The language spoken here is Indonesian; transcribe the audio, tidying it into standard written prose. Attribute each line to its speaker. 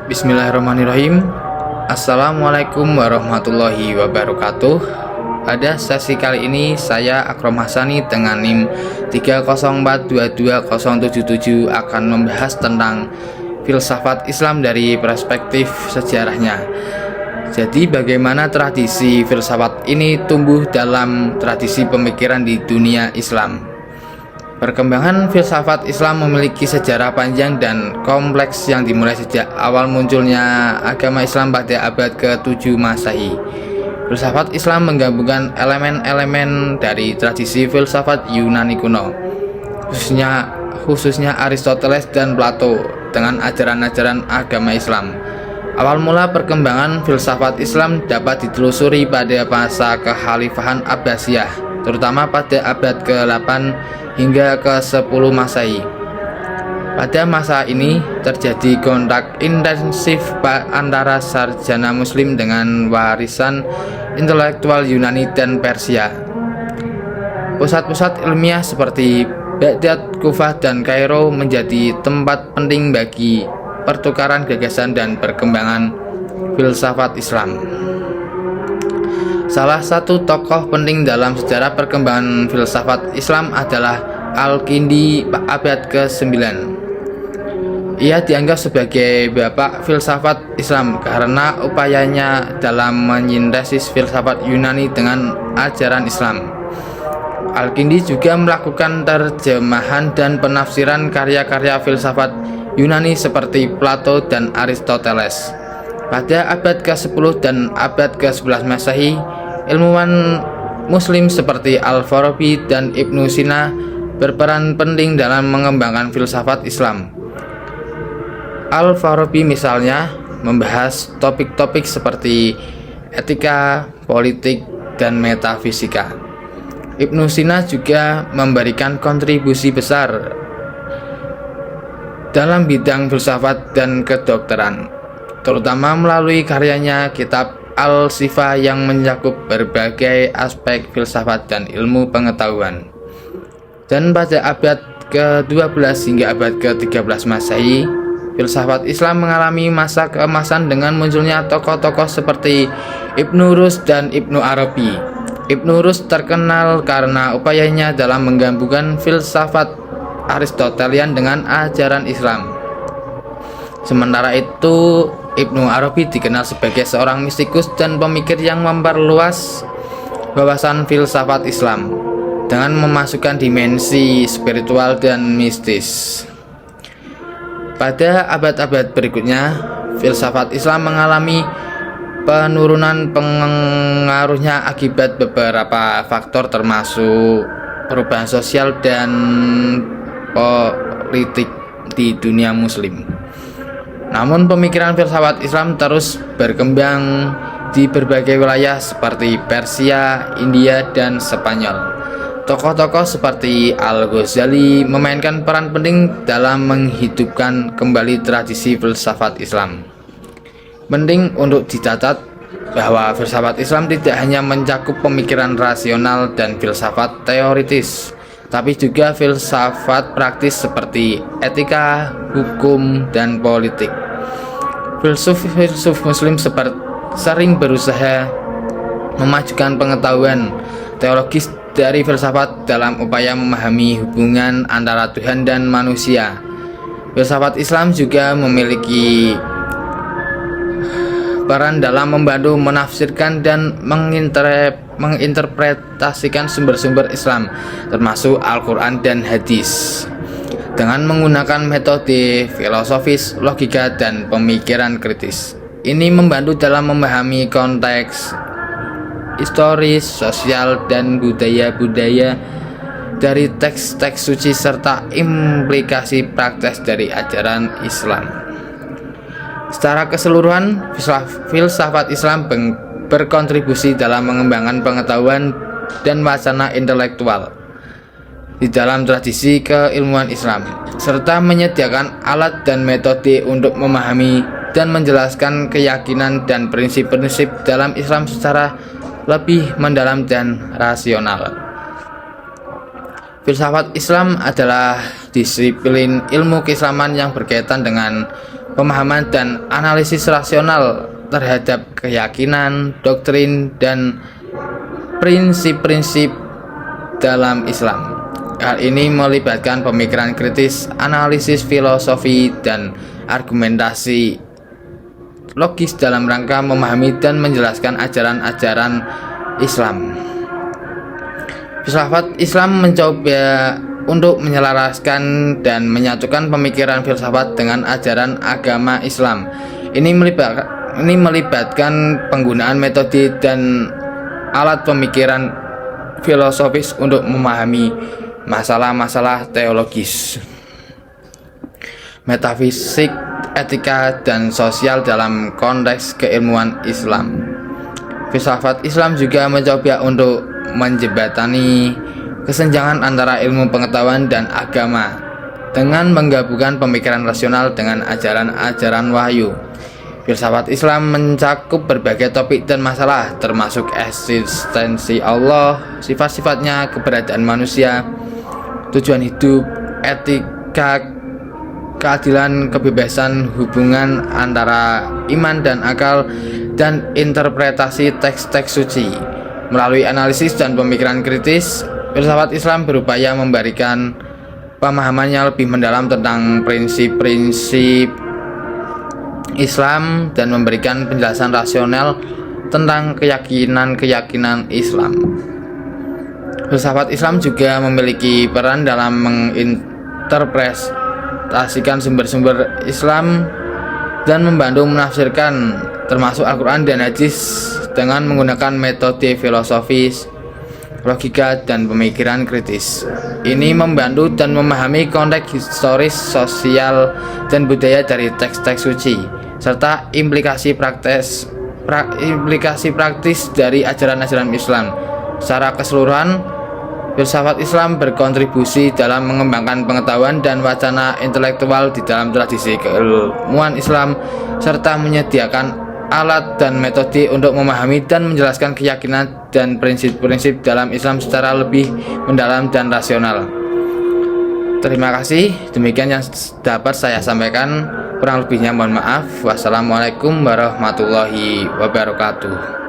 Speaker 1: Bismillahirrahmanirrahim. Assalamualaikum warahmatullahi wabarakatuh. Pada sesi kali ini saya Akrom Hasani dengan NIM 304220077 akan membahas tentang filsafat Islam dari perspektif sejarahnya. Jadi bagaimana tradisi filsafat ini tumbuh dalam tradisi pemikiran di dunia Islam. Perkembangan filsafat Islam memiliki sejarah panjang dan kompleks yang dimulai sejak awal munculnya agama Islam pada abad ke-7 Masehi. Filsafat Islam menggabungkan elemen-elemen dari tradisi filsafat Yunani kuno, khususnya Aristoteles dan Plato, dengan ajaran-ajaran agama Islam. Awal mula perkembangan filsafat Islam dapat ditelusuri pada masa kekhalifahan Abbasiyah, terutama pada abad ke-8 hingga ke-10 Masehi. Pada masa ini terjadi kontak intensif antara sarjana Muslim dengan warisan intelektual Yunani dan Persia. Pusat-pusat ilmiah seperti Baghdad, Kufah, dan Kairo menjadi tempat penting bagi pertukaran gagasan dan perkembangan filsafat Islam. Salah satu tokoh penting dalam sejarah perkembangan filsafat Islam adalah Al-Kindi abad ke-9. Ia dianggap sebagai bapak filsafat Islam karena upayanya dalam menyintesis filsafat Yunani dengan ajaran Islam. Al-Kindi juga melakukan terjemahan dan penafsiran karya-karya filsafat Yunani seperti Plato dan Aristoteles. Pada abad ke-10 dan abad ke-11 Masehi, ilmuwan Muslim seperti Al-Farabi dan Ibnu Sina berperan penting dalam mengembangkan filsafat Islam. Al-Farabi misalnya membahas topik-topik seperti etika, politik, dan metafisika. Ibnu Sina juga memberikan kontribusi besar dalam bidang filsafat dan kedokteran, terutama melalui karyanya kitab Al-Sifah yang mencakup berbagai aspek filsafat dan ilmu pengetahuan. Dan pada abad ke-12 hingga abad ke-13 Masehi, filsafat Islam mengalami masa keemasan dengan munculnya tokoh-tokoh seperti Ibnu Rushd dan Ibnu Arabi. Ibnu Rushd terkenal karena upayanya dalam menggabungkan filsafat Aristotelian dengan ajaran Islam. Sementara itu, Ibnu Arabi dikenal sebagai seorang mistikus dan pemikir yang memperluas wawasan filsafat Islam dengan memasukkan dimensi spiritual dan mistis. Pada abad-abad berikutnya, filsafat Islam mengalami penurunan pengaruhnya akibat beberapa faktor termasuk perubahan sosial dan politik di dunia Muslim. Namun pemikiran filsafat Islam terus berkembang di berbagai wilayah seperti Persia, India, dan Spanyol. Tokoh-tokoh seperti Al-Ghazali memainkan peran penting dalam menghidupkan kembali tradisi filsafat Islam. Penting untuk dicatat bahwa filsafat Islam tidak hanya mencakup pemikiran rasional dan filsafat teoritis, tapi juga filsafat praktis seperti etika, hukum, dan politik. Filsuf Muslim sering berusaha memajukan pengetahuan teologis dari filsafat dalam upaya memahami hubungan antara Tuhan dan manusia. Filsafat Islam juga memiliki peran dalam membantu menafsirkan dan menginterpretasikan sumber-sumber Islam, termasuk Al-Quran dan hadis, dengan menggunakan metode filosofis, logika, dan pemikiran kritis. Ini membantu dalam memahami konteks historis, sosial, dan budaya-budaya dari teks-teks suci serta implikasi praktis dari ajaran Islam. Secara keseluruhan, filsafat Islam berkontribusi dalam mengembangkan pengetahuan dan wacana intelektual di dalam tradisi keilmuan Islam, serta menyediakan alat dan metode untuk memahami dan menjelaskan keyakinan dan prinsip-prinsip dalam Islam secara lebih mendalam dan rasional. Filsafat Islam adalah disiplin ilmu keislaman yang berkaitan dengan pemahaman dan analisis rasional terhadap keyakinan, doktrin, dan prinsip-prinsip dalam Islam. Hal ini melibatkan pemikiran kritis, analisis filosofi, dan argumentasi logis dalam rangka memahami dan menjelaskan ajaran-ajaran Islam. Filsafat Islam mencoba untuk menyelaraskan dan menyatukan pemikiran filsafat dengan ajaran agama Islam. Ini melibatkan penggunaan metode dan alat pemikiran filosofis untuk memahami masalah-masalah teologis, metafisik, etika, dan sosial dalam konteks keilmuan Islam. Filsafat Islam juga mencoba untuk menjembatani kesenjangan antara ilmu pengetahuan dan agama dengan menggabungkan pemikiran rasional dengan ajaran-ajaran wahyu. Filsafat Islam mencakup berbagai topik dan masalah, termasuk eksistensi Allah, sifat-sifatnya, keberadaan manusia, tujuan hidup, etika, keadilan, kebebasan, hubungan antara iman dan akal, dan interpretasi teks-teks suci. Melalui analisis dan pemikiran kritis, filsafat Islam berupaya memberikan pemahamannya lebih mendalam tentang prinsip-prinsip Islam dan memberikan penjelasan rasional tentang keyakinan-keyakinan Islam. Filsafat Islam juga memiliki peran dalam menginterpretasikan sumber-sumber Islam dan membantu menafsirkan, termasuk Al-Quran dan Hadis, dengan menggunakan metode filosofis, logika, dan pemikiran kritis. Ini membantu dan memahami konteks historis, sosial, dan budaya dari teks-teks suci, serta implikasi praktis dari ajaran-ajaran Islam. Secara keseluruhan, filsafat Islam berkontribusi dalam mengembangkan pengetahuan dan wacana intelektual di dalam tradisi keilmuan Islam, serta menyediakan alat dan metode untuk memahami dan menjelaskan keyakinan dan prinsip-prinsip dalam Islam secara lebih mendalam dan rasional. Terima kasih, demikian yang dapat saya sampaikan. Kurang lebihnya mohon maaf. Wassalamualaikum warahmatullahi wabarakatuh.